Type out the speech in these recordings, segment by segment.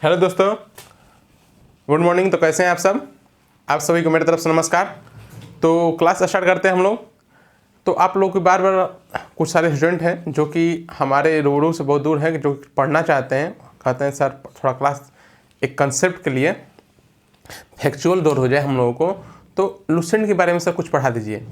Hello दोस्तों, good morning. तो कैसे हैं आप सब? आप सभी को मेरी तरफ से नमस्कार। तो क्लास स्टार्ट करते हैं हम लोग। तो आप लोग के बार बार कुछ सारे स्टूडेंट हैं जो कि हमारे रूबरू से बहुत दूर हैं, जो पढ़ना चाहते हैं, कहते हैं सर थोड़ा क्लास एक कंसेप्ट के लिए फैक्चुअल दौर हो जाए हम लोगों को, तो लुसेंट के बारे में सर कुछ पढ़ा दीजिए।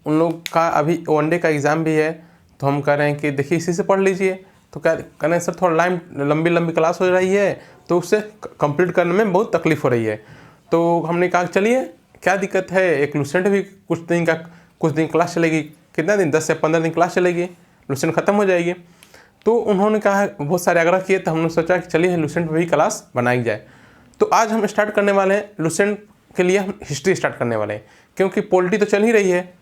उन लोग का अभी वनडे का एग्ज़ाम भी है, तो हम कह रहे हैं कि देखिए इसी से पढ़ लीजिए। तो क्या कह रहे हैं सर थोड़ा लंबी क्लास हो रही है, तो उससे कंप्लीट करने में बहुत तकलीफ़ हो रही है। तो हमने कहा चलिए क्या दिक्कत है, एक लुसेंट भी कुछ दिन क्लास चलेगी। कितना दिन? 10 से 15 दिन क्लास चलेगी, लुसेंट ख़त्म हो जाएगी। तो उन्होंने कहा, बहुत सारे आग्रह किए, तो हमने सोचा कि चलिए लुसेंट पर भी क्लास बनाई जाए। तो आज हम स्टार्ट करने वाले हैं लुसेंट के लिए, हम हिस्ट्री स्टार्ट करने वाले हैं, क्योंकि पॉलिटी तो चल ही रही है,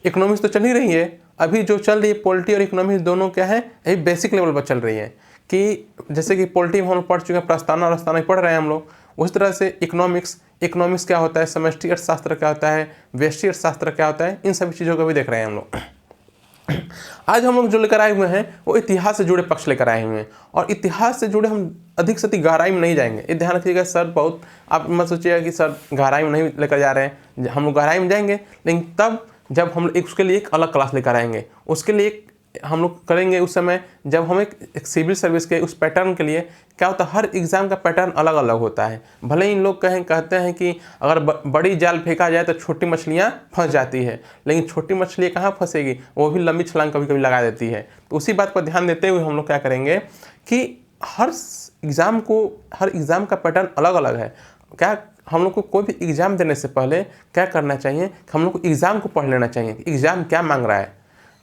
इकोनॉमिक्स तो चल ही रही है। अभी जो चल रही है पॉलिटी और इकोनॉमिक्स दोनों क्या है, यही बेसिक लेवल पर चल रही है। कि जैसे कि पॉलिटी में हम लोग पढ़ चुके हैं, प्रस्तावना और अस्थाना पढ़ रहे हैं हम लोग, उस तरह से इकोनॉमिक्स क्या होता है, समष्टि अर्थशास्त्र क्या होता है, व्यष्टि अर्थशास्त्र क्या होता है, इन सभी चीज़ों को भी देख रहे हैं हम लोग। आज हम लोग जो लेकर आए हुए हैं वो इतिहास से जुड़े पक्ष लेकर आए हुए हैं, और इतिहास से जुड़े हम अधिक से अधिक गहराई में नहीं जाएंगे। ये ध्यान रखिएगा सर, बहुत आप मत सोचिएगा कि सर गहराई में नहीं लेकर जा रहे हैं। हम लोग गहराई में जाएंगे, लेकिन तब जब हम उसके लिए एक अलग क्लास लेकर आएंगे। उसके लिए हम लोग करेंगे उस समय जब हम एक सिविल सर्विस के उस पैटर्न के लिए क्या होता है, हर एग्ज़ाम का पैटर्न अलग अलग होता है। भले ही इन लोग कहते हैं कि अगर बड़ी जाल फेंका जाए तो छोटी मछलियाँ फंस जाती है, लेकिन छोटी मछली कहाँ फंसेगी, वो भी लंबी छलांग कभी कभी लगा देती है। तो उसी बात पर ध्यान देते हुए हम लोग क्या करेंगे कि हर एग्ज़ाम का पैटर्न अलग अलग है। क्या हम लोग को कोई भी एग्ज़ाम देने से पहले क्या करना चाहिए कि हम लोग को एग्ज़ाम को पढ़ लेना चाहिए कि एग्ज़ाम क्या मांग रहा है।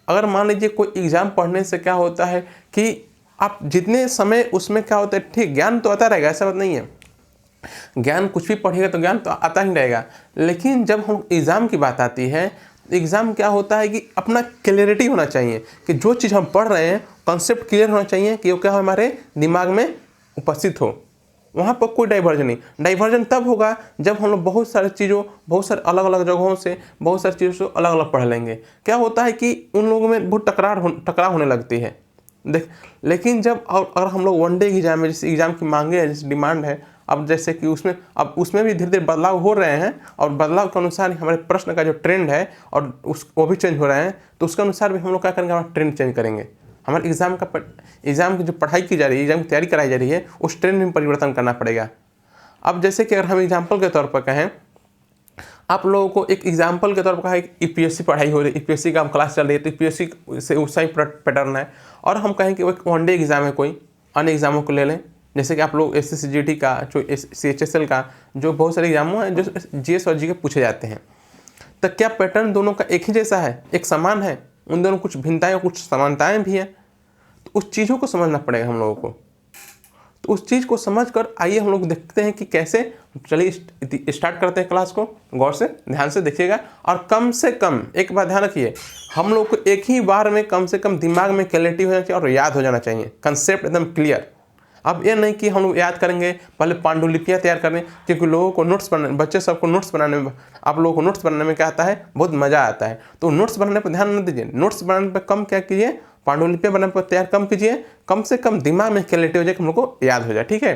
अगर मान लीजिए कोई एग्ज़ाम पढ़ने से क्या होता है कि आप जितने समय उसमें क्या होता है, ठीक ज्ञान तो आता रहेगा, ऐसा बात नहीं है, ज्ञान कुछ भी पढ़ेगा तो ज्ञान तो आता ही रहेगा। लेकिन जब हम एग्ज़ाम की बात आती है, एग्ज़ाम क्या होता है कि अपना क्लियरिटी होना चाहिए कि जो चीज़ हम पढ़ रहे हैं कॉन्सेप्ट क्लियर होना चाहिए कि वो क्या हो, हमारे दिमाग में उपस्थित हो। वहाँ पर कोई डाइवर्जन नहीं। डाइवर्जन तब होगा जब हम लोग बहुत सारे अलग अलग जगहों से बहुत सारी चीज़ों से अलग अलग पढ़ लेंगे। क्या होता है कि उन लोगों में बहुत टकराव होने लगती है। लेकिन जब अगर हम लोग वनडे एग्जाम में जैसे एग्ज़ाम की मांगे है, जैसे डिमांड है, अब जैसे कि उसमें भी धीरे धीरे बदलाव हो रहे हैं, और बदलाव के अनुसार हमारे प्रश्न का जो ट्रेंड है और वो भी चेंज हो रहे हैं। तो उसके अनुसार भी हम लोग क्या करेंगे, हमारा ट्रेंड चेंज करेंगे। हमारे एग्ज़ाम की जो पढ़ाई की जा रही है, एग्ज़ाम की तैयारी कराई जा रही है, उस ट्रेंड में परिवर्तन करना पड़ेगा। अब जैसे कि अगर हम एग्जाम्पल के तौर पर कहें, आप लोगों को एक एग्जाम्पल के तौर पर कहा कि यूपीएससी पढ़ाई हो रही है, यूपीएससी का क्लास चल रही है, तो यूपीएससी से उसका ही पैटर्न है। और हम कहें कि एक वनडे एग्ज़ाम है, कोई अन्य एग्ज़ामों को ले लें, जैसे कि आप लोग SSCGT का, जो CHSL का, जो बहुत सारे एग्जामों हैं जो GS और GK पूछे जाते हैं। तो क्या पैटर्न दोनों का एक ही जैसा है, एक समान है? उन दोनों कुछ भिन्नताएँ और कुछ समानताएँ भी हैं। तो उस चीज़ों को समझना पड़ेगा हम लोगों को। तो उस चीज़ को समझकर आइए हम लोग देखते हैं कि कैसे। चलिए स्टार्ट करते हैं क्लास को। गौर से ध्यान से देखिएगा, और कम से कम एक बात ध्यान रखिए, हम लोग को एक ही बार में कम से कम दिमाग में क्लैरिटी हो जाना चाहिए और याद हो जाना चाहिए, कंसेप्ट एकदम क्लियर। अब ये नहीं कि हम लोग याद करेंगे, पहले पांडुलिपियाँ तैयार करें, क्योंकि लोगों को नोट्स बनाने, बच्चे सबको नोट्स बनाने में, आप लोगों को नोट्स बनाने में क्या आता है, बहुत मज़ा आता है। तो नोट्स बनाने पर ध्यान न दीजिए, नोट्स बनाने पर कम क्या कीजिए, पांडुलिपियाँ बनाने पर तैयार कम कीजिए, कम से कम दिमाग में क्लैरिटी हो जाए कि हम लोग को याद हो जाए। ठीक है,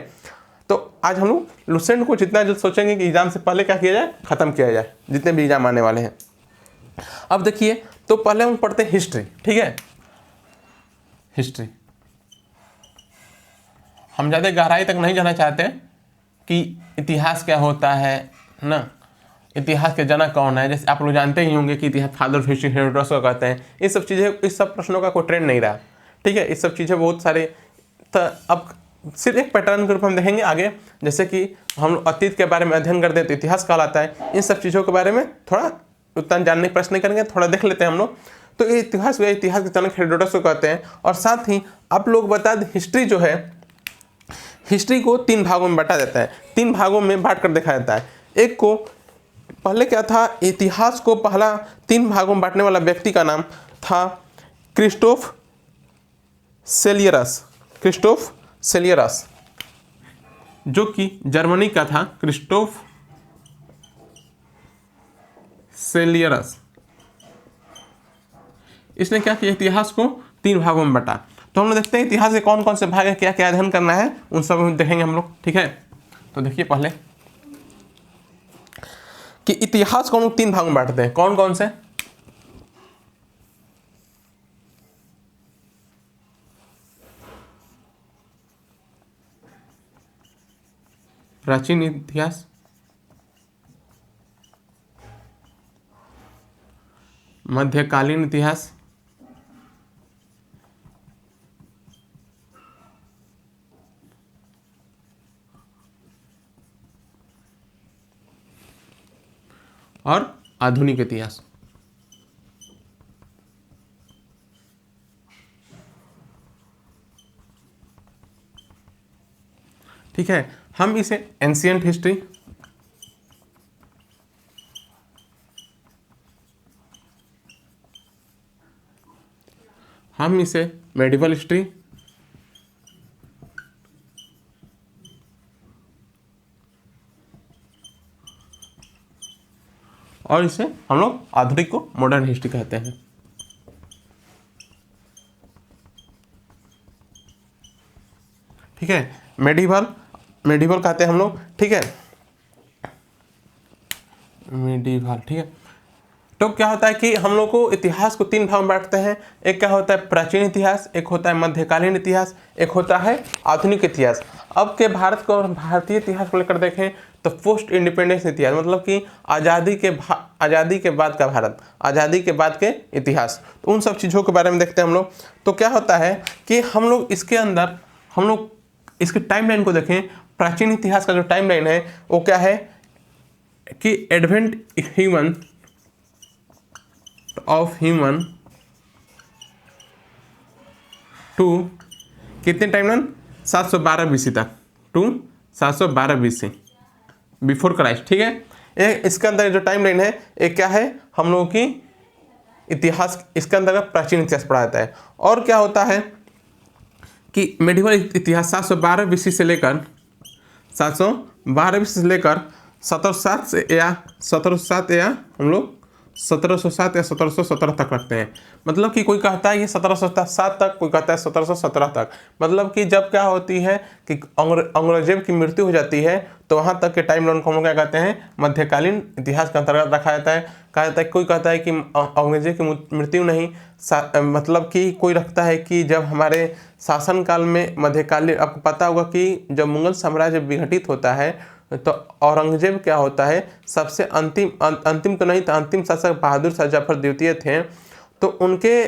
तो आज हम लोग लुसेंट को जितना जल्द सोचेंगे कि एग्जाम से पहले क्या किया जाए, ख़त्म किया जाए, जितने भी एग्जाम आने वाले हैं। अब देखिए, तो पहले हम पढ़ते हैं हिस्ट्री। ठीक है, हिस्ट्री हम ज़्यादा गहराई तक नहीं जाना चाहते कि इतिहास क्या होता है ना, इतिहास के जनक कौन है। जैसे आप लोग जानते ही होंगे कि इतिहास फादर ऑफ हिस्ट्री हेरोडोटस को कहते हैं। ये सब चीज़ें, इस सब प्रश्नों का कोई ट्रेंड नहीं रहा। ठीक है, इस सब चीज़ें बहुत सारे। तो अब सिर्फ एक पैटर्न के रूप में हम देखेंगे आगे, जैसे कि हम लोग अतीत के बारे में अध्ययन करते हैं तो इतिहास कहलाता है। इन सब चीज़ों के बारे में थोड़ा उतना जानने का प्रश्न नहीं करेंगे, थोड़ा देख लेते हैं हम लोग। तो ये इतिहास के जनक हेरोडोटस को कहते हैं। और साथ ही आप लोग बता दें, हिस्ट्री जो है, हिस्ट्री को 3 भागों में बांटा जाता है, 3 भागों में बांट कर देखा जाता है। एक को पहले क्या था, इतिहास को पहला 3 भागों में बांटने वाला व्यक्ति का नाम था क्रिस्टोफ सेलियरस, जो कि जर्मनी का था। क्रिस्टोफ सेलियरस, इसने क्या किया, इतिहास को 3 भागों में बांटा। तो हम लोग देखते हैं इतिहास के कौन कौन से भाग है, क्या क्या अध्ययन करना है, उन सब देखेंगे हम लोग। ठीक है, तो देखिए पहले कि इतिहास को हम लोग 3 भाग में बांटते हैं। कौन कौन से? प्राचीन इतिहास, मध्यकालीन इतिहास, और आधुनिक इतिहास। ठीक है, हम इसे एंशिएंट हिस्ट्री, हम इसे मेडिवल हिस्ट्री, और इसे हम लोग आधुनिक को मॉडर्न हिस्ट्री कहते हैं। ठीक है, मेडिवल कहते हैं हम लोग। ठीक है, मेडिवल। ठीक है, तो क्या होता है कि हम लोग को इतिहास को 3 भाग में बांटते हैं। एक क्या होता है प्राचीन इतिहास, एक होता है मध्यकालीन इतिहास, एक होता है आधुनिक इतिहास। अब के भारत को, भारतीय इतिहास को लेकर देखें तो पोस्ट इंडिपेंडेंस इतिहास, मतलब कि आज़ादी के बाद का भारत, आज़ादी के बाद के इतिहास, तो उन सब चीज़ों के बारे में देखते हैं हम लोग। तो क्या होता है कि हम लोग इसके अंदर हम लोग इसके टाइमलाइन को देखें। प्राचीन इतिहास का जो टाइमलाइन है वो क्या है कि एडवेंट ह्यूमन टू कितने टाइमलाइन 712 बीसी तक, टू 712 बीसी बिफोर क्राइस्ट। ठीक है, इसके अंदर जो टाइमलाइन है एक क्या है, हम लोगों की इतिहास, इसके अंदर प्राचीन इतिहास पढ़ा जाता है। और क्या होता है कि मेडिवल इतिहास 712 बीसी से लेकर 712 बीसी से लेकर 1707 या हम लोग 1707 या 1717 तक रखते हैं। मतलब कि कोई कहता है ये 1707 तक, कोई कहता है 1717 तक। मतलब कि जब क्या होती है कि औरंगजेब की मृत्यु हो जाती है तो वहाँ तक के टाइम लाइन को हम लोग क्या कहते हैं, मध्यकालीन इतिहास के अंतर्गत रखा जाता है। कहा जाता है, कोई कहता है कि औरंगजेब की मृत्यु नहीं, मतलब कि कोई रखता है कि जब हमारे शासनकाल में मध्यकालीन, आपको पता होगा कि जब मुगल साम्राज्य विघटित होता है तो औरंगजेब क्या होता है, सबसे अंतिम तो नहीं था, अंतिम शासक बहादुर शाह जफर द्वितीय थे। तो उनके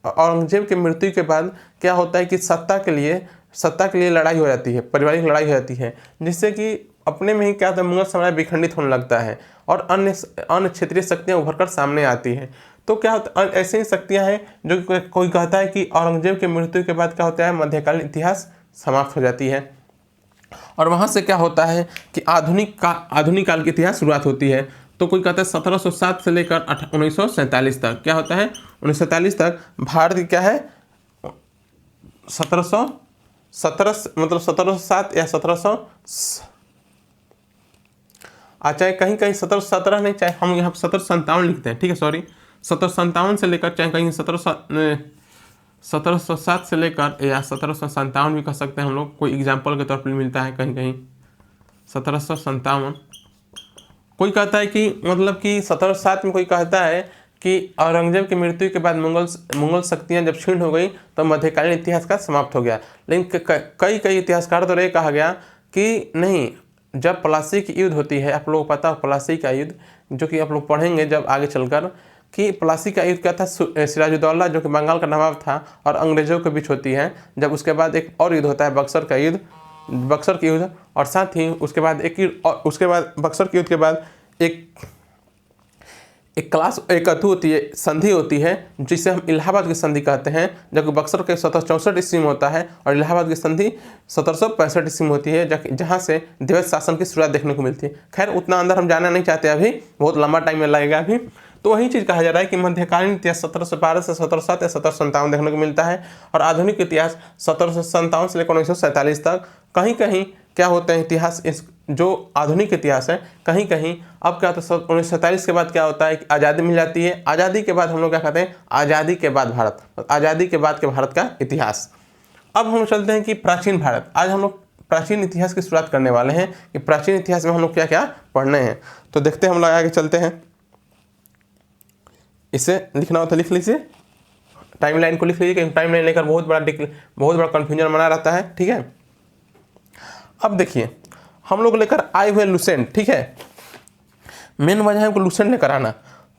औरंगजेब की मृत्यु के बाद क्या होता है कि सत्ता के लिए लड़ाई हो जाती है, पारिवारिक लड़ाई हो जाती है, जिससे कि अपने में ही क्या होता है, मुगल साम्राज्य विखंडित होने लगता है और अन्य क्षेत्रीय शक्तियाँ उभर कर सामने आती हैं। तो क्या होता है, ऐसी शक्तियाँ हैं जो कोई कहता है कि औरंगजेब की मृत्यु के बाद क्या होता है, मध्यकालीन इतिहास समाप्त हो जाती है। और वहाँ से क्या होता है कि आधुनिक काल की इतिहास शुरुआत होती है। तो कोई कहता है 1707 से लेकर 1947 तक क्या होता है, 1947 तक भारत की क्या है 1717 मतलब 1707 या 1700, चाहे कहीं 1717 नहीं, चाहे हम यहाँ 1757 लिखते हैं। ठीक है, सॉरी 1757 से लेकर, चाहे कहीं 1707 से लेकर या 1757 भी कह सकते हैं हम लोग, कोई एग्जाम्पल के तौर पर मिलता है कहीं 1757। कोई कहता है कि मतलब कि 1707 में कोई कहता है कि औरंगजेब की मृत्यु के बाद मुगल शक्तियाँ जब क्षीण हो गई तो मध्यकालीन इतिहास का समाप्त हो गया। लेकिन कई इतिहासकार द्वारा ये कहा गया कि नहीं, जब प्लासी की युद्ध होती है, आप लोगों को पता हो प्लासी का युद्ध, जो कि आप लोग पढ़ेंगे जब आगे चलकर, कि प्लासी का युद्ध क्या था, सिराजुद्दौला जो कि बंगाल का नवाब था और अंग्रेजों के बीच होती है। जब उसके बाद एक और युद्ध होता है बक्सर का युद्ध, और साथ ही उसके बाद बक्सर के युद्ध के बाद एक अथु होती है, संधि होती है, जिसे हम इलाहाबाद की संधि कहते हैं, जबकि बक्सर के 1764 ईस्वी में होता है और इलाहाबाद की संधि 1765 ईस्वी में होती है, जहाँ से देवता शासन की शुरुआत देखने को मिलती है। खैर उतना अंदर हम जाना नहीं चाहते, अभी बहुत लंबा टाइम में लगेगा अभी। तो वही चीज़ कहा जा रहा है कि मध्यकालीन इतिहास 1712 से 1707 या 1757 देखने को मिलता है, और आधुनिक इतिहास 1757 से लेकर 1947 तक। कहीं क्या होते हैं इतिहास, इस जो आधुनिक इतिहास है, कहीं अब क्या होता है 1947 के बाद क्या होता है कि आज़ादी मिल जाती है। आज़ादी के बाद हम लोग क्या कहते हैं, आज़ादी के बाद भारत, आज़ादी के बाद के भारत का इतिहास। अब हम चलते हैं कि प्राचीन भारत। आज हम लोग प्राचीन इतिहास की शुरुआत करने वाले हैं कि प्राचीन इतिहास में हम लोग क्या क्या पढ़ने हैं। तो देखते हैं, हम लोग आगे चलते हैं। इसे लिखना हो तो लिख लीजिए, टाइमलाइन को लिख लीजिए, क्योंकि टाइमलाइन लेकर बहुत बड़ा कन्फ्यूजन बना रहता है। ठीक है, अब देखिए हम लोग लेकर आए हुए लुसेंट। ठीक है, मेन वजह है हमको लुसेंट लेकर आना।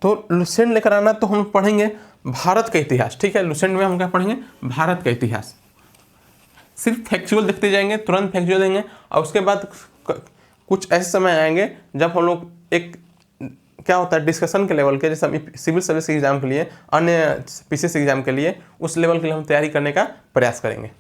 तो लुसेंट लेकर आना तो हम पढ़ेंगे भारत का इतिहास। ठीक है, लुसेंट में हम क्या पढ़ेंगे? भारत का इतिहास। सिर्फ फैक्चुअल देखते जाएंगे, तुरंत फैक्चुअल देंगे, और उसके बाद कुछ ऐसे समय आएंगे जब हम लोग एक क्या होता है डिस्कशन के लेवल के, जैसे हम सिविल सर्विस के एग्जाम के लिए, अन्य पीसीएस एग्जाम के लिए, उस लेवल के लिए हम तैयारी करने का प्रयास करेंगे।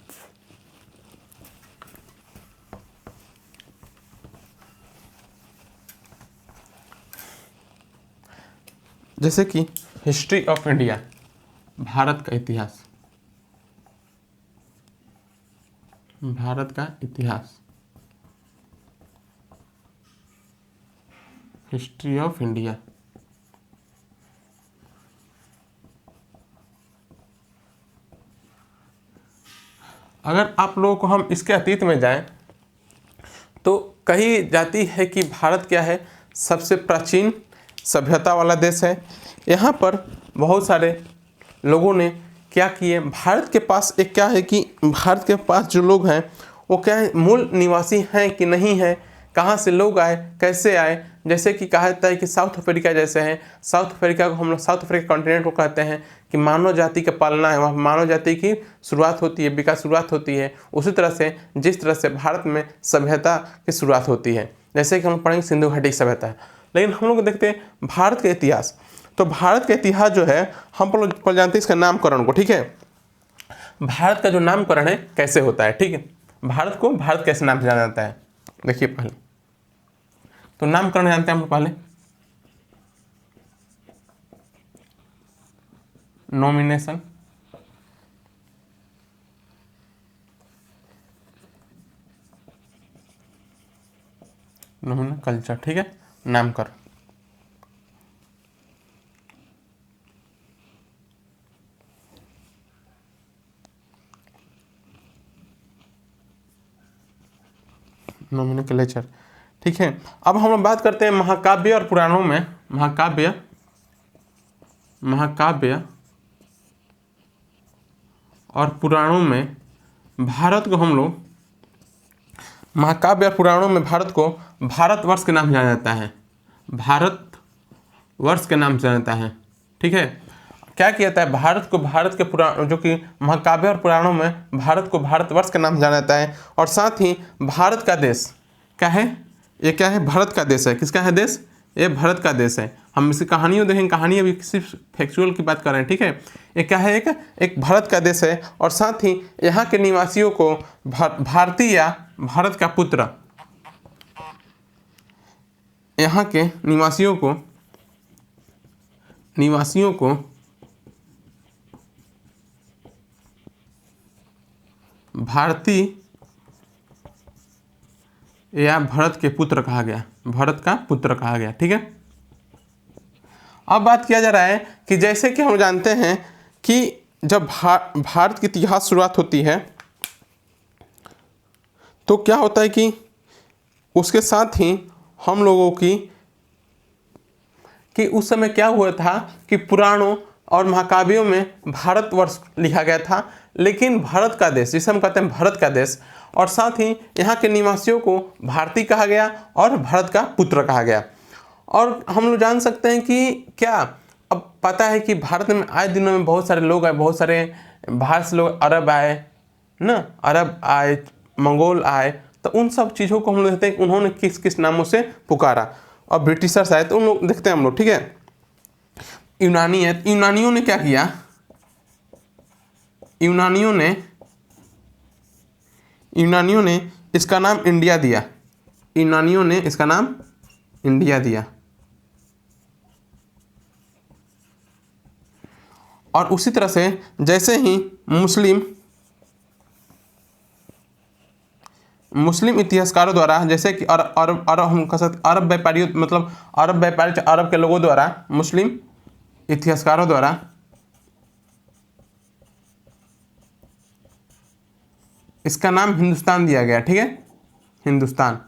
जैसे कि हिस्ट्री ऑफ इंडिया, भारत का इतिहास, भारत का इतिहास, हिस्ट्री ऑफ इंडिया। अगर आप लोगों को हम इसके अतीत में जाएं तो कही जाती है कि भारत क्या है? सबसे प्राचीन सभ्यता वाला देश है। यहाँ पर बहुत सारे लोगों ने क्या किए, भारत के पास एक क्या है कि भारत के पास जो लोग हैं वो क्या है, मूल निवासी हैं कि नहीं है, कहाँ से लोग आए, कैसे आए। जैसे कि कहा जाता है कि साउथ अफ्रीका जैसे हैं, साउथ अफ्रीका को हम लोग साउथ अफ्रीका कॉन्टिनेंट को कहते हैं कि मानव जाति का पालना है, वहाँ मानव जाति की शुरुआत होती है, विकास शुरुआत होती है। उसी तरह से जिस तरह से भारत में सभ्यता की शुरुआत होती है, जैसे कि हम पढ़ेंगे सिंधु घाटी सभ्यता। लेकिन हम लोग देखते हैं भारत का इतिहास। तो भारत का इतिहास जो है हम पर जानते हैं इसका नामकरण को। ठीक है, भारत का जो नामकरण है कैसे होता है। ठीक है, भारत को भारत कैसे नाम से जाना जाता है, देखिए पहले तो नामकरण जानते हैं हम लोग पहले। Nomination, culture. ठीक है, नामकरण। नॉमिनक्लेचर। ठीक है, अब हम लोग बात करते हैं महाकाव्य और पुराणों में। महाकाव्य और पुराणों में भारत को हम लोग, महाकाव्य और पुराणों में भारत को भारतवर्ष के नाम से जाना जाता है, भारतवर्ष के नाम से जाना जाता है। ठीक है, क्या किया जाता है, भारत को भारत के पुराण जो कि महाकाव्य और पुराणों में भारत को भारतवर्ष के नाम से जाना जाता है। और साथ ही भारत का देश क्या है, ये क्या है, भारत का देश है। किसका है देश? ये भारत का देश है। हम इसकी कहानियों देखेंगे, कहानी अभी सिर्फ फैक्चुअल की बात कर रहे हैं। ठीक है, ये क्या है, एक भारत का देश है। और साथ ही यहाँ के निवासियों को भारतीय या भारत का पुत्र, यहाँ के निवासियों को भारतीय या भारत के पुत्र कहा गया, भारत का पुत्र कहा गया। ठीक है, अब बात किया जा रहा है कि जैसे कि हम जानते हैं कि जब भारत की इतिहास शुरुआत होती है तो क्या होता है कि उसके साथ ही हम लोगों की कि उस समय क्या हुआ था कि पुराणों और महाकाव्यों में भारतवर्ष लिखा गया था, लेकिन भारत का देश जिसे हम कहते हैं भारत का देश, और साथ ही यहाँ के निवासियों को भारतीय कहा गया और भारत का पुत्र कहा गया। और हम लोग जान सकते हैं कि क्या, अब पता है कि भारत में आए दिनों में बहुत सारे लोग आए, बहुत सारे बाहर से लोग, अरब आए ना, अरब आए, मंगोल आए, तो उन सब चीज़ों को हम लोग देखते हैं कि उन्होंने किस किस नामों से पुकारा। और ब्रिटिशर्स आए तो उन लोग देखते हैं हम लोग। ठीक है, यूनानी है, यूनानियों ने क्या किया, यूनानियों ने इसका नाम इंडिया दिया, यूनानियों ने इसका नाम इंडिया दिया। और उसी तरह से जैसे ही मुस्लिम इतिहासकारों द्वारा, जैसे कि अरब हम कह सकते अरब व्यापारियों, मतलब अरब व्यापारी, अरब के लोगों द्वारा, मुस्लिम इतिहासकारों द्वारा इसका नाम हिंदुस्तान दिया गया, ठीक है, हिंदुस्तान।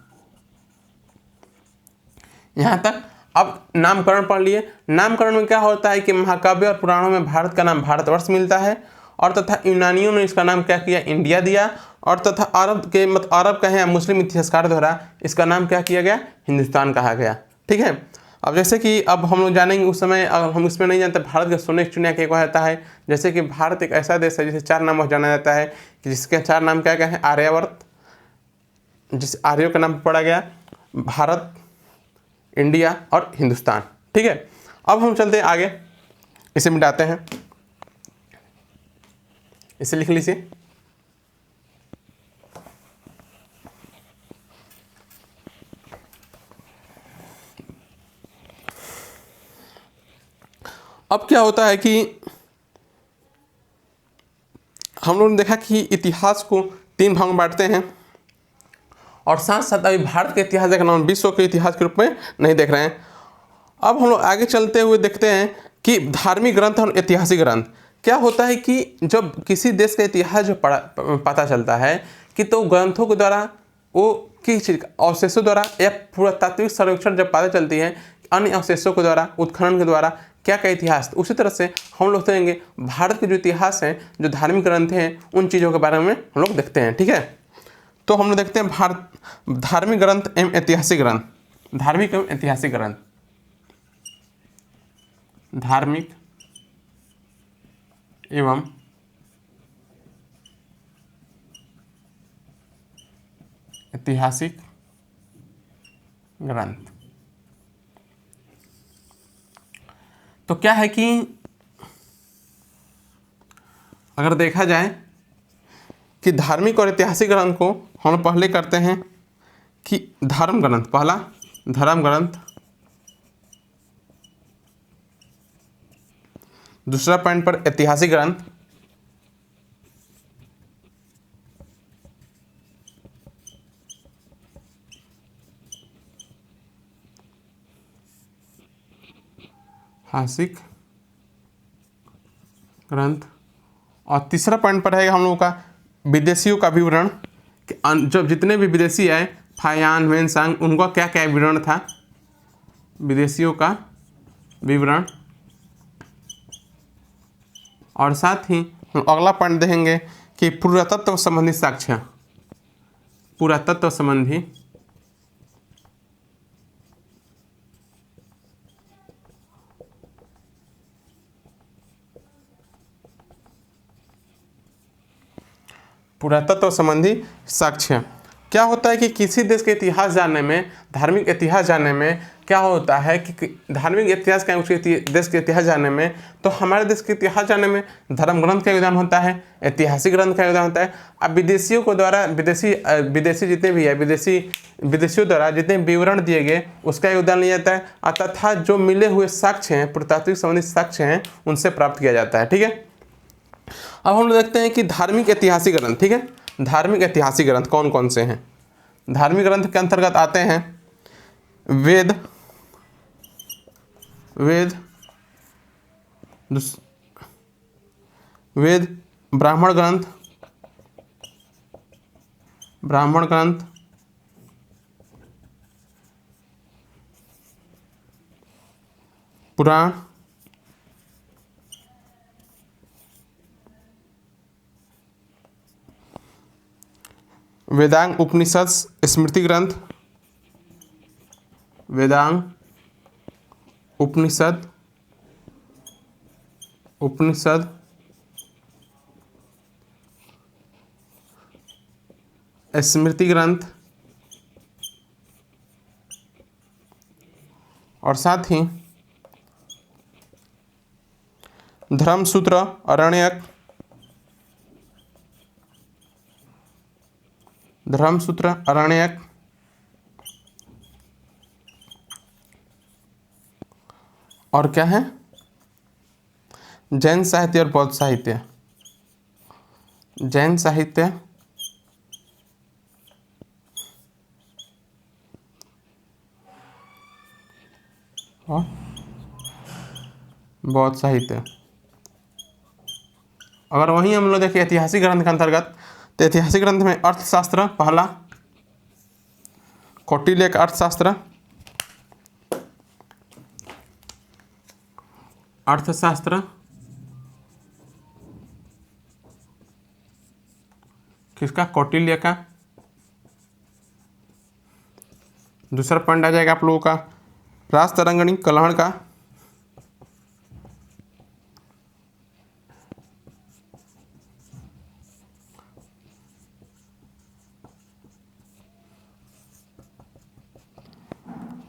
यहाँ तक। अब नामकरण पढ़ लिए। नामकरण में क्या होता है कि महाकाव्य और पुराणों में भारत का नाम भारतवर्ष मिलता है, और तथा यूनानियों ने इसका नाम क्या किया, इंडिया दिया, और तथा अरब का है मुस्लिम इतिहासकार द्वारा इसका नाम क्या किया गया, हिंदुस्तान कहा गया, ठीक है। अब जैसे कि अब हम लोग जानेंगे, उस समय हम इसमें नहीं जानते भारत का सोने चिड़िया क्या कहता है। जैसे कि भारत एक ऐसा देश है जिसे 4 नामों से जाना जाता है, कि जिसके 4 नाम क्या क्या है, आर्यावर्त, जिस आर्यों का नाम पड़ा गया, भारत, इंडिया और हिंदुस्तान, ठीक है। अब हम चलते हैं आगे, इसे मिटाते हैं, इसे लिख लीजिए। अब क्या होता है कि हम लोगों ने देखा कि इतिहास को 3 भाग में बांटते हैं, और साथ साथ अभी भारत के इतिहास देखना, विश्व के इतिहास के रूप में नहीं देख रहे हैं। अब हम लोग आगे चलते हुए देखते हैं कि धार्मिक ग्रंथ और ऐतिहासिक ग्रंथ क्या होता है, कि जब किसी देश का इतिहास जो पता चलता है, कि तो ग्रंथों के द्वारा, वो किस चीज़ अवशेषों द्वारा या पुरातात्विक सर्वेक्षण जब पता चलती है, अन्य अवशेषों के द्वारा, उत्खनन के द्वारा क्या क्या इतिहास, उसी तरह से हम लोग देखेंगे भारत के जो इतिहास हैं, जो धार्मिक ग्रंथ हैं, उन चीज़ों के बारे में हम लोग देखते हैं, ठीक है। तो हम लोग देखते हैं धार्मिक ग्रंथ एवं ऐतिहासिक ग्रंथ। धार्मिक एवं ऐतिहासिक ग्रंथ। धार्मिक एवं ऐतिहासिक ग्रंथ। तो क्या है कि अगर देखा जाए कि धार्मिक और ऐतिहासिक ग्रंथ को हम पहले करते हैं कि धर्म ग्रंथ, पहला धर्म ग्रंथ, दूसरा पॉइंट पर ऐतिहासिक ग्रंथ, ऐतिहासिक ग्रंथ, और तीसरा पॉइंट पर है हम लोगों का विदेशियों का विवरण, कि जब जितने भी विदेशी आए, फायान, वेनसांग, उनका क्या क्या विवरण था, विदेशियों का विवरण। और साथ ही हम अगला पॉइंट देखेंगे कि पुरातत्व संबंधी साक्ष्य, पुरातत्व संबंधी पुरातत्व संबंधी साक्ष्य। क्या होता है कि किसी देश के इतिहास जानने में, धार्मिक इतिहास जानने में क्या होता है कि धार्मिक इतिहास का उसके देश के इतिहास जानने में, तो हमारे देश के इतिहास जानने में धर्म ग्रंथ का योगदान होता है, ऐतिहासिक ग्रंथ का योगदान होता है। अब विदेशियों को द्वारा, विदेशी जितने भी है, विदेशियों द्वारा जितने विवरण दिए गए उसका योगदान लिया जाता है, तथा जो मिले हुए साक्ष्य हैं, पुरातात्विक संबंधित साक्ष्य हैं, उनसे प्राप्त किया जाता है, ठीक है। अब हम लोग देखते हैं कि धार्मिक ऐतिहासिक ग्रंथ, ठीक है। धार्मिक ऐतिहासिक ग्रंथ कौन कौन से हैं? धार्मिक ग्रंथ के अंतर्गत आते हैं वेद, ब्राह्मण ग्रंथ, पुराण, वेदांग उपनिषद, स्मृति ग्रंथ, वेदांग उपनिषद, स्मृति ग्रंथ, और साथ ही धर्मसूत्र, आरण्यक, और क्या है, जैन साहित्य और बौद्ध साहित्य। जैन साहित्य और बौद्ध साहित्य। अगर वहीं हम लोग देखें ऐतिहासिक ग्रंथ के अंतर्गत, तो ऐतिहासिक ग्रंथ में अर्थशास्त्र पहला, कौटिल्य का अर्थशास्त्र, किसका? कौटिल्य का। दूसरा पॉइंट आ जाएगा आप लोगों का राजतरंगिणी कलहण का,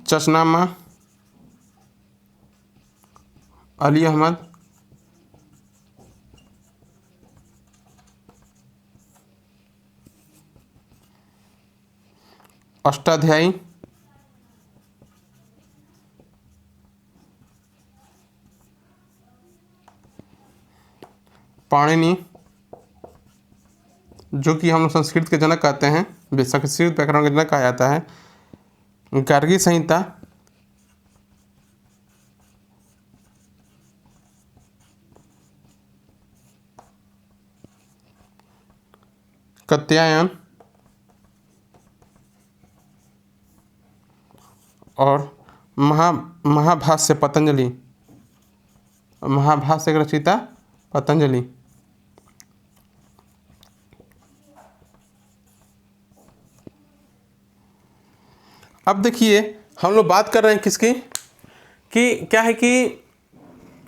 चचनामा अली अहमद, अष्टाध्यायी, पाणिनि, जो कि हम लोग संस्कृत के जनक कहते हैं, संस्कृत व्याकरण के जनक कहा जाता है, गार्गी संहिता, कात्यायन और महाभाष्य पतंजलि, महाभाष्य रचयिता पतंजलि। अब देखिए हम लोग बात कर रहे हैं किसकी, कि क्या है कि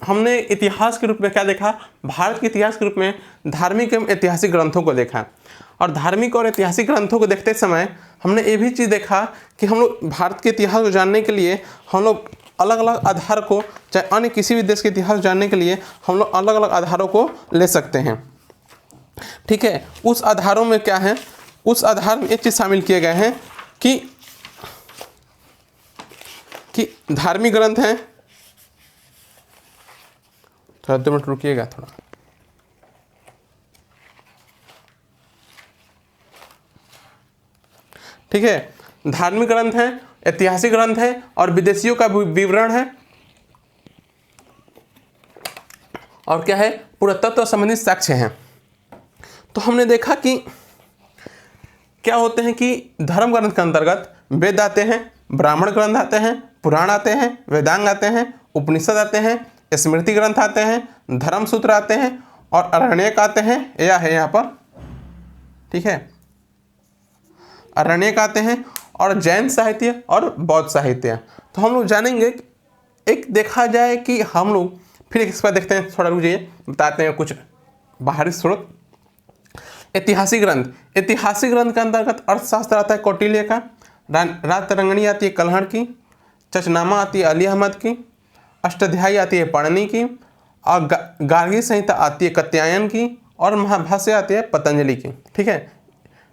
हमने इतिहास के रूप में क्या देखा, भारत के इतिहास के रूप में धार्मिक एवं ऐतिहासिक ग्रंथों को देखा। और धार्मिक और ऐतिहासिक ग्रंथों को देखते समय हमने ये भी चीज़ देखा कि हम लोग भारत के इतिहास को जानने के लिए हम लोग अलग अलग आधार को, चाहे अन्य किसी भी देश के इतिहास जानने के लिए हम लोग अलग अलग आधारों को ले सकते हैं। ठीक है, उस आधारों में क्या है, उस आधार में एक चीज़ शामिल किए गए हैं कि धार्मिक ग्रंथ हैं। थोड़ा 2 मिनट रुकिएगा थोड़ा। ठीक है, धार्मिक ग्रंथ हैं, ऐतिहासिक ग्रंथ है और विदेशियों का विवरण है, और क्या है, पुरातत्व संबंधित साक्ष्य हैं। तो हमने देखा कि क्या होते हैं कि धर्म ग्रंथ के अंतर्गत वेद आते हैं, ब्राह्मण ग्रंथ आते हैं, पुराण आते हैं, वेदांग आते हैं, उपनिषद आते हैं, स्मृति ग्रंथ आते हैं, धर्म सूत्र आते हैं और अरण्यक आते हैं। यह है यहाँ पर, ठीक है, अरण्यक आते हैं और जैन साहित्य और बौद्ध साहित्य। तो हम लोग जानेंगे, एक देखा जाए कि हम लोग फिर इस पर देखते हैं, थोड़ा रुकिए बताते हैं कुछ बाहरी स्रोत। ऐतिहासिक ग्रंथ, ऐतिहासिक ग्रंथ के अंतर्गत अर्थशास्त्र आता है कौटिल्य का, राजतरंगिणी आती है कलहण की, चचनामा आती है अली अहमद की, अष्टाध्यायी आती है पाणिनि की, और गार्गी संहिता आती है कात्यायन की, और महाभाष्य आती है पतंजलि की। ठीक है,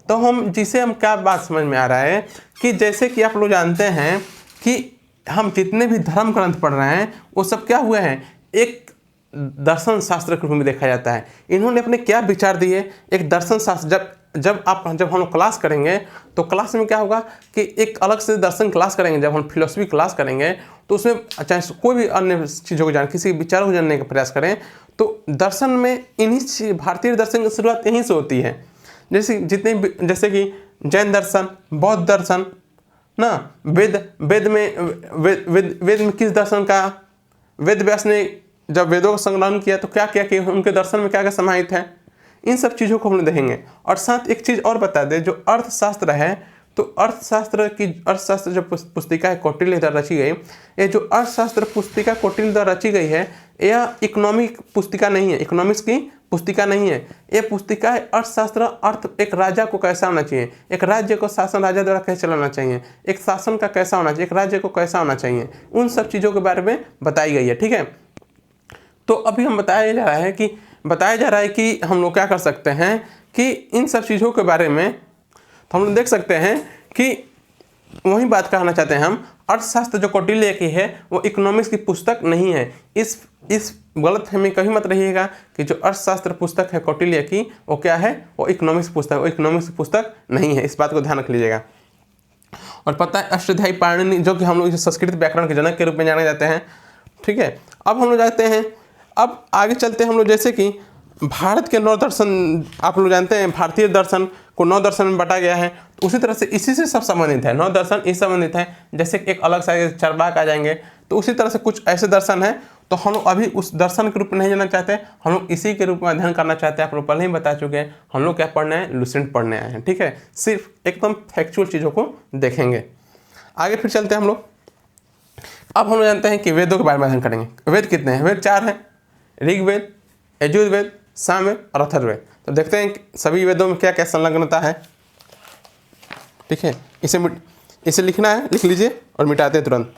तो हम क्या बात समझ में आ रहा है कि जैसे कि आप लोग जानते हैं कि हम जितने भी धर्म ग्रंथ पढ़ रहे हैं वो सब क्या हुए हैं, एक दर्शन शास्त्र के रूप में देखा जाता है। इन्होंने अपने क्या विचार दिए, एक दर्शन शास्त्र। जब हम लोग क्लास करेंगे तो क्लास में क्या होगा कि एक अलग से दर्शन क्लास करेंगे। जब हम फिलोसफी क्लास करेंगे तो उसमें चाहे कोई भी अन्य चीज़ों को किसी विचारों को जानने का प्रयास करें, तो दर्शन में इन्हीं भारतीय दर्शन की शुरुआत यहीं से होती है। जैसे कि जैन दर्शन, बौद्ध दर्शन ना, वेद में किस दर्शन का, वेद व्यास ने जब वेदों का संकलन किया तो क्या क्या किया, उनके दर्शन में क्या क्या समाहित है, इन सब चीज़ों को हम लोग देखेंगे। और साथ एक चीज़ और बता दें, जो अर्थशास्त्र है, तो अर्थशास्त्र जो पुस्तिका है कौटिल्य द्वारा रची गई, ये जो अर्थशास्त्र पुस्तिका कौटिल्य द्वारा रची गई है, यह इकोनॉमिक पुस्तिका नहीं है, इकोनॉमिक्स की पुस्तिका नहीं है। ये पुस्तिका है अर्थशास्त्र, एक राजा को कैसा होना चाहिए, एक राज्य को शासन राजा द्वारा कैसे चलाना चाहिए, एक शासन का कैसा होना चाहिए, एक राज्य को कैसा होना चाहिए, उन सब चीज़ों के बारे में बताई गई है। ठीक है, तो अभी हम बताया जा रहा है कि हम लोग क्या कर सकते हैं कि इन सब चीज़ों के बारे में तो हम लोग देख सकते हैं कि वही बात कहना चाहते हैं हम, अर्थशास्त्र जो कौटिल्य की है वो इकोनॉमिक्स की पुस्तक नहीं है। इस गलतफहमी कहीं मत रहिएगा कि जो अर्थशास्त्र पुस्तक है कौटिल्य की वो क्या है, वो इकोनॉमिक्स पुस्तक, वो इकोनॉमिक्स पुस्तक नहीं है। इस बात को ध्यान रख लीजिएगा। और पता है अष्टाध्यायी पाणिनि, जो कि हम लोग संस्कृत व्याकरण के जनक के रूप में जाने जाते हैं। ठीक है, अब हम लोग जाते हैं, अब आगे चलते हैं हम लोग, जैसे कि भारत के 9 दर्शन आप लोग जानते हैं, भारतीय दर्शन को 9 दर्शन में बांटा गया है। तो उसी तरह से इसी से सब संबंधित है, 9 दर्शन इस संबंधित है। जैसे एक अलग सा चरवाक आ जाएंगे, तो उसी तरह से कुछ ऐसे दर्शन हैं। तो हम लोग अभी उस दर्शन के रूप में नहीं जानना चाहते, हम लोग इसी के रूप में अध्ययन करना चाहते हैं। आप लोग पहले ही बता चुके हैं, हम लोग क्या पढ़ना है, लुसेंट पढ़ने आए हैं। ठीक है, सिर्फ एकदम फैक्चुअल चीज़ों को देखेंगे। आगे फिर चलते हैं हम लोग। अब हम लोग जानते हैं कि वेदों के बारे में अध्ययन करेंगे। वेद कितने हैं? वेद 4 हैं, ऋग्वेद, यजुर्वेद, सामवेद और अथर्ववेद। तो देखते हैं कि सभी वेदों में क्या क्या संलग्नता है। ठीक है, इसे लिखना है, लिख लीजिए और मिटाते हैं तुरंत।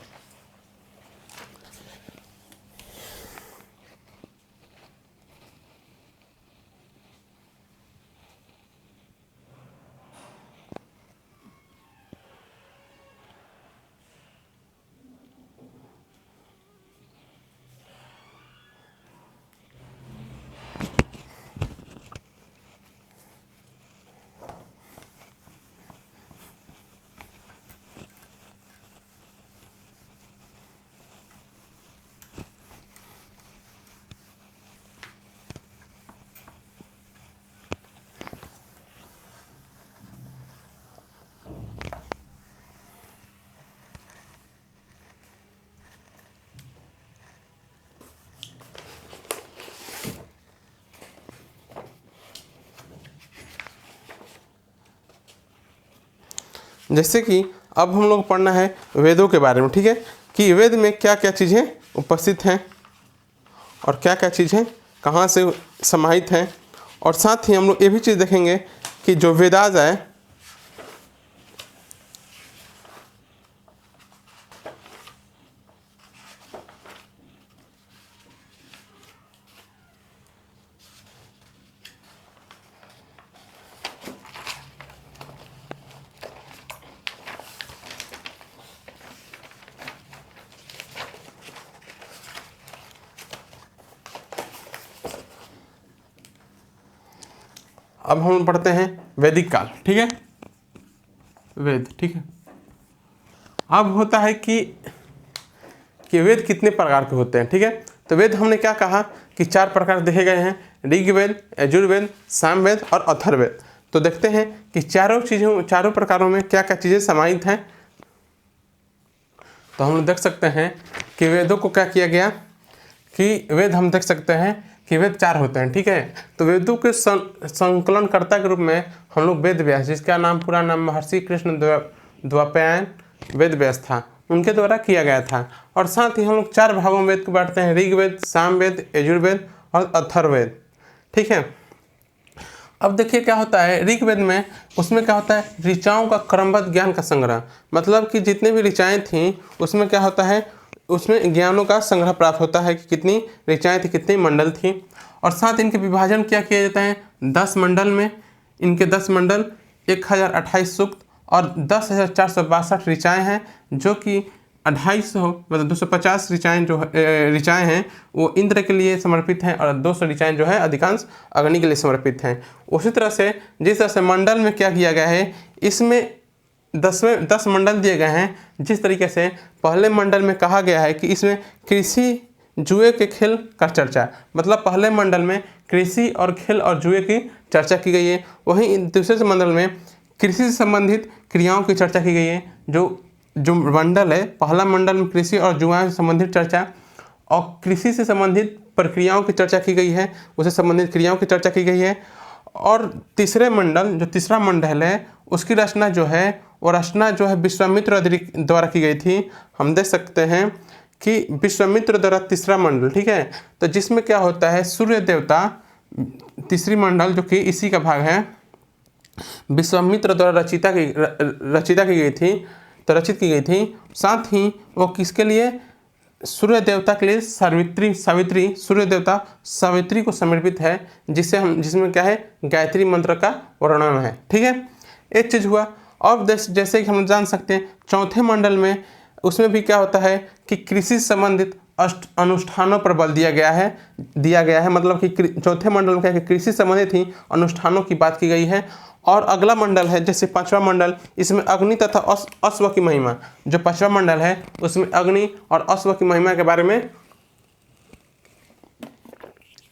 जैसे कि अब हम लोग पढ़ना है वेदों के बारे में। ठीक है, कि वेद में क्या क्या चीज़ें उपस्थित हैं और क्या क्या चीज़ें कहाँ से समाहित हैं। और साथ ही हम लोग ये भी चीज़ देखेंगे कि जो वेदास है, अब हम पढ़ते हैं वैदिक काल। ठीक है, वेद। ठीक है, अब होता है कि वेद कितने प्रकार के होते हैं। ठीक है, तो वेद हमने क्या कहा कि 4 प्रकार देखे गए हैं, ऋग्वेद, यजुर्वेद, सामवेद और अथर्ववेद। तो देखते हैं कि चारों प्रकारों में क्या क्या चीज़ें समाहित हैं। तो हम लोग देख सकते हैं कि वेदों को क्या किया गया कि वेद हम देख सकते हैं कि वेद 4 होते हैं। ठीक है, तो वेदों के संकलनकर्ता के रूप में हम लोग वेद व्यास, जिसका नाम पूरा नाम महर्षि कृष्ण द्वैपायन वेद व्यास था, उनके द्वारा किया गया था। और साथ ही हम लोग 4 भागों में वेद को बांटते हैं, ऋग्वेद, सामवेद, यजुर्वेद और अथर्ववेद। ठीक है, अब देखिए क्या होता है ऋग्वेद में, उसमें क्या होता है, ऋचाओं का क्रमबद्ध ज्ञान का संग्रह। मतलब कि जितने भी ऋचाएँ थीं उसमें क्या होता है, उसमें ज्ञानों का संग्रह प्राप्त होता है कि कितनी ऋचाएँ थी, कितनी मंडल थी। और साथ इनके विभाजन क्या किया जाता है, 10 मंडल में। इनके 10 मंडल, 1028 सूक्त और 10,462 ऋचाएँ हैं, जो कि 250 मतलब 250 ऋचाएँ हैं वो इंद्र के लिए समर्पित हैं और 200 ऋचाएँ जो है अधिकांश अग्नि के लिए समर्पित हैं। उसी तरह से जिस तरह से मंडल में क्या किया गया है, इसमें 10 मंडल दिए गए हैं। जिस तरीके से पहले मंडल में कहा गया है कि इसमें कृषि, जुए के खेल का चर्चा, मतलब पहले मंडल में कृषि और खेल और जुए की चर्चा की गई है। वहीं दूसरे मंडल में कृषि से संबंधित क्रियाओं की चर्चा की गई है। जो मंडल है, पहला मंडल में कृषि और जुआ से संबंधित चर्चा और कृषि से संबंधित प्रक्रियाओं की चर्चा की गई है, उससे संबंधित क्रियाओं की चर्चा की गई है। और तीसरा मंडल है, उसकी रचना जो है वो रचना जो है विश्वामित्र द्वारा की गई थी। हम देख सकते हैं कि विश्वामित्र द्वारा तीसरा मंडल, ठीक है, तो जिसमें क्या होता है, सूर्य देवता, तीसरी मंडल जो कि इसी का भाग है, विश्वामित्र द्वारा रचित की गई थी। साथ ही वो किसके लिए, सूर्य देवता के लिए सूर्य देवता सावित्री को समर्पित है, जिसमें क्या है, गायत्री मंत्र का वर्णन है। ठीक है, एक चीज़ हुआ। अब जैसे कि हम जान सकते हैं चौथे मंडल में, उसमें भी क्या होता है कि कृषि संबंधित अनुष्ठानों पर बल दिया गया है। मतलब कि चौथे मंडल में क्या है, कृषि संबंधित ही अनुष्ठानों की बात की गई है। और अगला मंडल है जैसे 5वां मंडल, इसमें अग्नि तथा अश्व की महिमा, जो 5वां मंडल है उसमें अग्नि और अश्व की महिमा के बारे में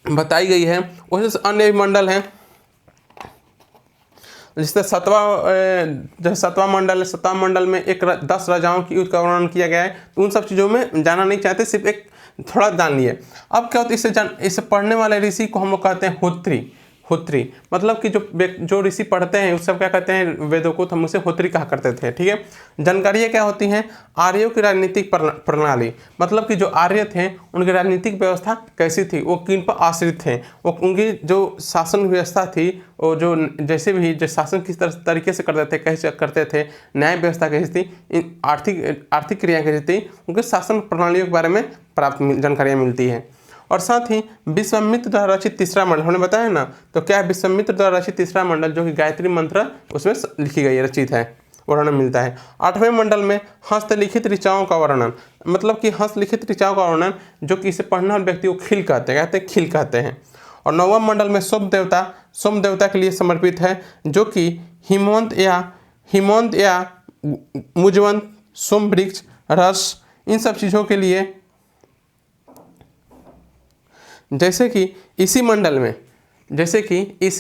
बताई गई है। उसी अन्य भी मंडल हैं, जिससे सातवां मंडल है, सातवां मंडल में 10 राजाओं की युद्ध का वर्णन किया गया है। तो उन सब चीज़ों में जाना नहीं चाहते, सिर्फ एक थोड़ा जान लिए। अब क्या होता है, इसे पढ़ने वाले ऋषि को हम लोग कहते हैं होत्री। होत्री मतलब कि जो ऋषि पढ़ते हैं उस सब क्या कहते हैं, वेदों को, तो हम उसे होत्री कहा करते थे। ठीक है, जानकारियाँ क्या होती हैं, आर्यों की राजनीतिक प्रणाली, मतलब कि जो आर्य थे उनकी राजनीतिक व्यवस्था कैसी थी, वो किन पर आश्रित थे, वो उनकी जो शासन व्यवस्था थी, वो जो जैसे भी जो शासन किस तरीके से करते थे, कैसे करते थे, न्याय व्यवस्था कैसी थी, आर्थिक क्रिया कैसी थी, उनके शासन प्रणालियों के बारे में प्राप्त जानकारियाँ मिलती है। और साथ ही विश्वामित्र द्वारा रचित तीसरा मंडल हमने बताया ना, तो क्या है, विश्वामित्र द्वारा रचित तीसरा मंडल जो कि गायत्री मंत्र उसमें लिखी गई है, रचित है, वर्णन मिलता है। 8वें मंडल में हस्तलिखित ऋचाओं का वर्णन, मतलब कि हस्तलिखित ऋचाओं का वर्णन जो कि इसे पढ़ने वाले व्यक्ति को खिल कहते हैं, खिल कहते हैं। और 9वां मंडल में सोम देवता के लिए समर्पित है, जो कि हिमवंत या मुजवंत, सोम वृक्ष, रस, इन सब चीज़ों के लिए, जैसे कि इसी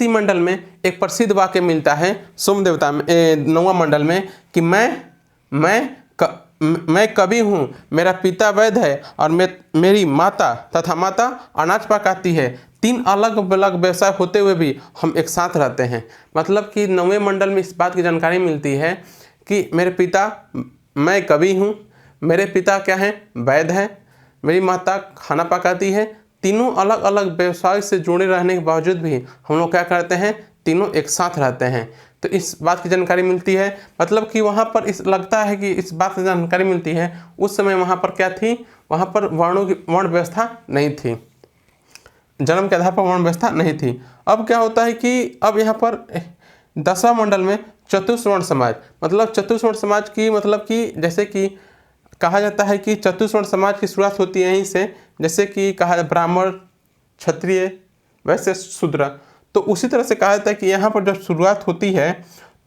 मंडल में एक प्रसिद्ध वाक्य मिलता है सोम देवता में 9वां मंडल में कि मैं कवि हूँ, मेरा पिता वैद्य है और मेरी माता अनाज पकाती है। 3 अलग अलग व्यवसाय होते हुए भी हम एक साथ रहते हैं। मतलब कि 9वें मंडल में इस बात की जानकारी मिलती है कि मैं कवि हूँ, मेरे पिता क्या हैं, वैद्य हैं, मेरी माता खाना पकाती है। तीनों अलग अलग व्यवसाय से जुड़े रहने के बावजूद भी हम लोग क्या करते हैं, तीनों एक साथ रहते हैं। तो इस बात की जानकारी मिलती है। मतलब कि वहाँ पर लगता है कि इस बात की जानकारी मिलती है, उस समय वहाँ पर क्या थी, वहाँ पर वर्ण व्यवस्था नहीं थी, जन्म के आधार पर वर्ण व्यवस्था नहीं थी। अब क्या होता है कि अब यहाँ पर 10वां मंडल में चतुर्वर्ण समाज, मतलब चतुर्वर्ण समाज की, मतलब कि जैसे कि कहा जाता है कि चतुर्वर्ण समाज की शुरुआत होती है यहीं से, जैसे कि कहा ब्राह्मण, क्षत्रिय, वैश्य, शूद्र। तो उसी तरह से कहा जाता है कि यहाँ पर जब शुरुआत होती है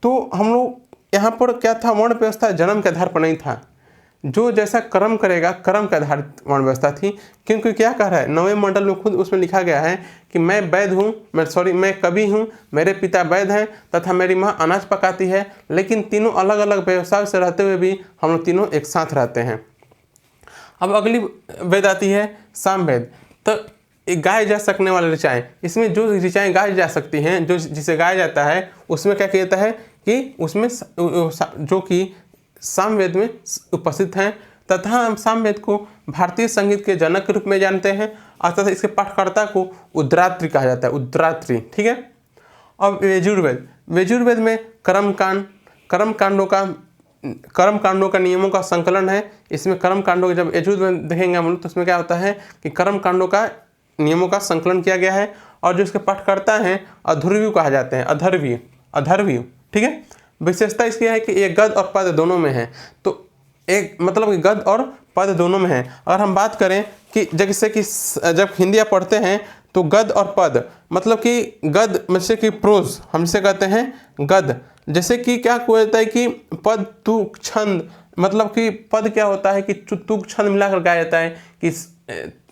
तो हम लोग यहाँ पर क्या था, वर्ण व्यवस्था जन्म के आधार पर नहीं था, जो जैसा कर्म करेगा कर्म के आधार वर्ण व्यवस्था थी। क्योंकि क्या कह रहा है 9वें मंडल में, खुद उसमें लिखा गया है कि मैं कवि हूँ, मेरे पिता वैद्य हैं तथा मेरी माँ अनाज पकाती है। लेकिन तीनों अलग अलग व्यवसाय से रहते हुए भी हम लोग तीनों एक साथ रहते हैं। अब अगली वेद आती है सामवेद। तो गाए जा सकने वाले ऋचाएँ, इसमें जो ऋचाएँ गाई जा सकती हैं, जो जिसे गाया जाता है, उसमें क्या कहता है कि उसमें जो कि सामवेद में उपस्थित हैं, तथा हम सामवेद को भारतीय संगीत के जनक के रूप में जानते हैं, अर्थात इसके पाठकर्ता को उद्रात्री कहा जाता है, उद्रात्री। ठीक है। अब यजुर्वेद में कर्म कांडों का नियमों का संकलन है। इसमें कर्म कांडों के जब यजुर्वेद देखेंगे हम लोग, तो उसमें क्या होता है कि कर्म कांडों का नियमों का संकलन किया गया है। और जो इसके पाठकर्ता हैं अधर्व्यू कहा जाते हैं, अधर्व्यू। ठीक है। विशेषता इसकी है कि ये गद्य और पद्य दोनों में है। तो एक मतलब कि गद्य और पद्य दोनों में है। अगर हम बात करें कि जैसे कि जब हिंदी आप पढ़ते हैं तो गद्य और पद्य, मतलब कि गद्य जैसे कि प्रोज हम जिसे कहते हैं गद्य, जैसे कि क्या होता है कि पद तुक छंद, मतलब कि पद क्या होता है कि तुक छंद मिलाकर गाया जाता है। कि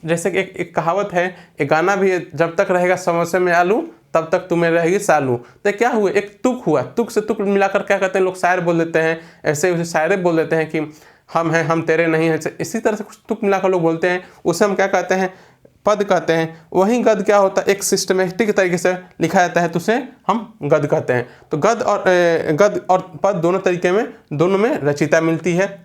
जैसे कि एक कहावत है, एक गाना भी है, जब तक रहेगा समोसे में आलू तब तक तुम्हें रहेगी सालू। तो क्या हुआ, एक तुक हुआ, तुक से तुक मिलाकर क्या कहते हैं लोग, शायर बोल देते हैं। ऐसे उसे शायरे बोल देते हैं कि हम हैं हम तेरे नहीं हैं, इसी तरह से कुछ तुक मिलाकर लोग बोलते हैं, उसे हम क्या कहते हैं, पद कहते हैं। वहीं गद्य क्या होता है, एक सिस्टमेटिक तरीके से लिखा जाता है, तो उसे हम गद्य कहते हैं। तो गद्य और पद दोनों में रचयिता मिलती है।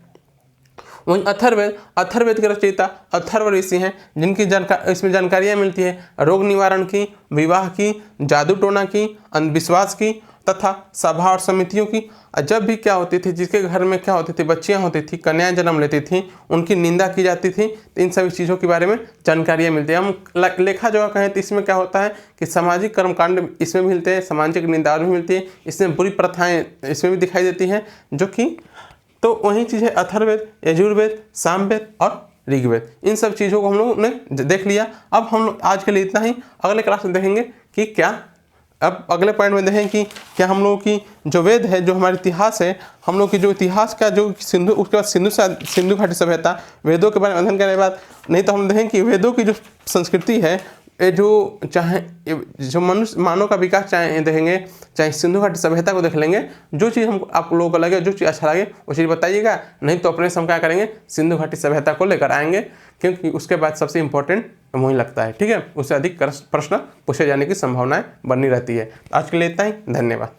वहीं अथर्ववेद के रचयिता अथर्व ऋषि हैं, जिनकी इसमें जानकारियाँ मिलती है रोग निवारण की, विवाह की, जादू टोना की, अंधविश्वास की, तथा सभा और समितियों की। जब भी क्या होती थी, जिसके घर में क्या होती थी, बच्चियां होती थी, कन्याएं जन्म लेती थी, उनकी निंदा की जाती थी, तो इन सभी चीज़ों के बारे में जानकारियाँ मिलती है। हम लेखा जो कहें तो इसमें क्या होता है कि सामाजिक कर्मकांड इसमें भी मिलते हैं, सामाजिक निंदा भी मिलती है, इसमें बुरी प्रथाएँ इसमें भी दिखाई देती हैं, जो कि तो वही चीज़ है अथर्ववेद, यजुर्वेद, सामवेद और ऋग्वेद। इन सब चीज़ों को हम लोग ने देख लिया। अब हम लोग आज के लिए इतना ही, अगले क्लास में देखेंगे कि क्या, अब अगले पॉइंट में देखें कि क्या हम लोगों की जो वेद है, जो हमारा इतिहास है, हम लोग की जो इतिहास का जो सिंधु, उसके बाद सिंधु घाटी सभ्यता, वेदों के बारे में अध्ययन करने के बाद, नहीं तो हम देखें कि वेदों की जो संस्कृति है ये जो मनुष्य मानव का विकास चाहे देखेंगे, चाहे सिंधु घाटी सभ्यता को देख लेंगे, जो चीज़ हमको आप लोगों को लगे, जो चीज़ अच्छा लगे वो चीज़ बताइएगा, नहीं तो अपने से हम क्या करेंगे, सिंधु घाटी सभ्यता को लेकर आएंगे, क्योंकि उसके बाद सबसे इंपॉर्टेंट वही लगता है। ठीक है, उससे अधिक प्रश्न पूछे जाने की संभावनाएं बनी रहती है। आज के लिए इतना ही, धन्यवाद।